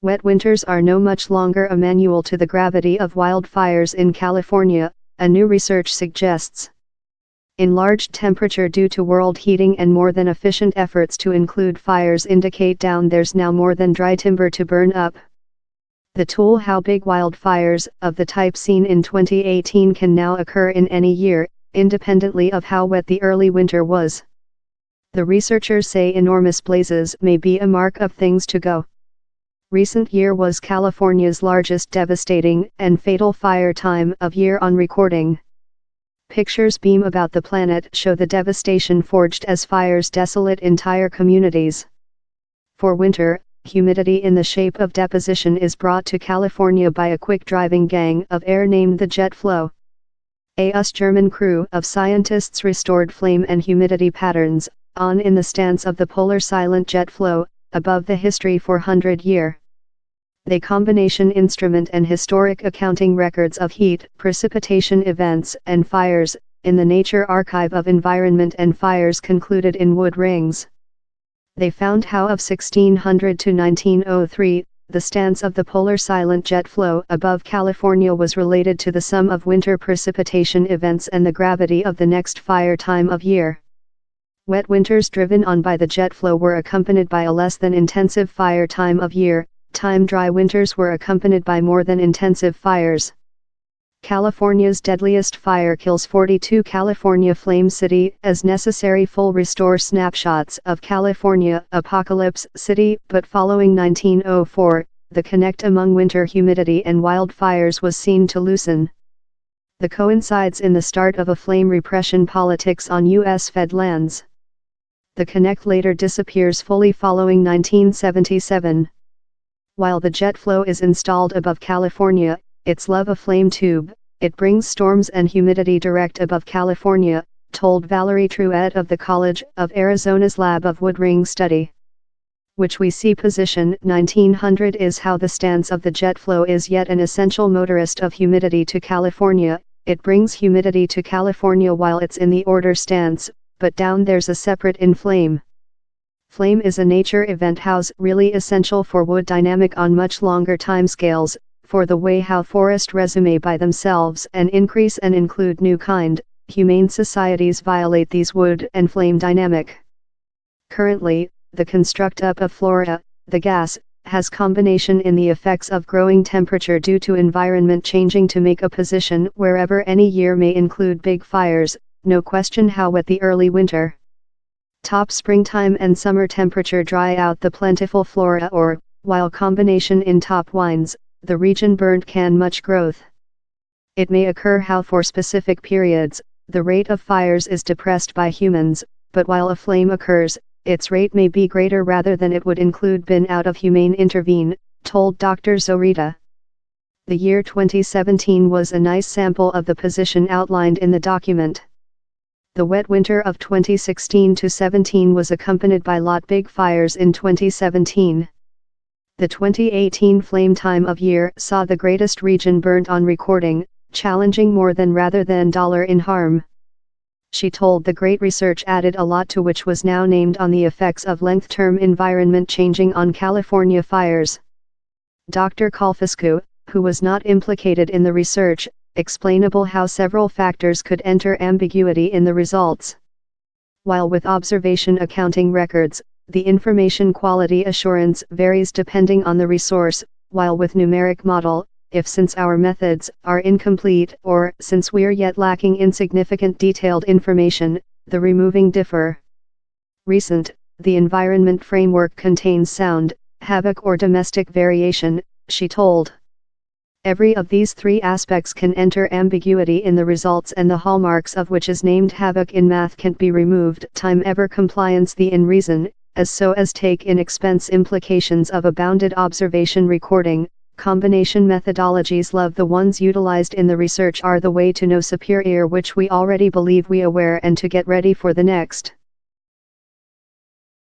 Wet winters are no much longer a manual to the gravity of wildfires in California, a new research suggests. Enlarged temperature due to world heating and more than efficient efforts to include fires indicate there's now more than dry timber to burn up. The tool how big wildfires of the type seen in 2018 can now occur in any year, independently of how wet the early winter was. The researchers say enormous blazes may be a mark of things to go. Recent year was California's largest devastating and fatal fire time of year on recording. Pictures beam about the planet show the devastation forged as fires desolate entire communities. For winter, humidity in the shape of deposition is brought to California by a quick-driving gang of air named the jet flow. A German crew of scientists restored flame and humidity patterns, on in the stance of the polar silent jet flow, above the history 400-year. They combination instrument and historic accounting records of heat, precipitation events, and fires, in the Nature Archive of Environment and Fires concluded in wood rings. They found how of 1600 to 1903, the stance of the polar silent jet flow above California was related to the sum of winter precipitation events and the gravity of the next fire time of year. Wet winters driven on by the jet flow were accompanied by a less than intensive fire time of year. Dry winters were accompanied by more than intensive fires. California's deadliest fire kills 42 California Flame City as necessary full restore snapshots of California Apocalypse City, but following 1904, the connect among winter humidity and wildfires was seen to loosen. The coincides in the start of a flame repression politics on U.S. Fed lands. The connect later disappears fully following 1977. While the jet flow is installed above California, its love a flame tube, it brings storms and humidity direct above California, told Valerie Truett of the College of Arizona's Lab of Wood Ring Study. Which we see position 1900 is how the stance of the jet flow is yet an essential motorist of humidity to California. It brings humidity to California while it's in the order stance, but down there's a separate in flame. Flame is a nature event house really essential for wood dynamic on much longer timescales, for the way how forest resume by themselves and increase and include new kind, humane societies violate these wood and flame dynamic. Currently, the construct up of flora, the gas, has combination in the effects of growing temperature due to environment changing to make a position wherever any year may include big fires, no question how wet the early winter. Top springtime and summer temperature dry out the plentiful flora or, while combination in top winds, the region burnt can much growth. It may occur how for specific periods, the rate of fires is depressed by humans, but while a flame occurs, its rate may be greater rather than it would include been out of humane intervene, told Dr. Zorita. The year 2017 was a nice sample of the position outlined in the document. The wet winter of 2016 to 17 was accompanied by lot big fires in 2017. The 2018 flame time of year saw the greatest region burnt on recording, challenging more than rather than dollar in harm. She told the great research added a lot to which was now named on the effects of length-term environment changing on California fires. Dr. Kolfiscu, who was not implicated in the research, explainable how several factors could enter ambiguity in the results. While with observation accounting records, the information quality assurance varies depending on the resource, while with numeric model, if since our methods are incomplete or since we're yet lacking insignificant detailed information, the removing differ. The environment framework contains sound, havoc or domestic variation, she told. Every of these three aspects can enter ambiguity in the results and the hallmarks of which is named havoc in math can't be removed time ever compliance the in reason, as so as take in expense implications of a bounded observation recording. Combination methodologies love the ones utilized in the research are the way to know superior which we already believe we aware and to get ready for the next.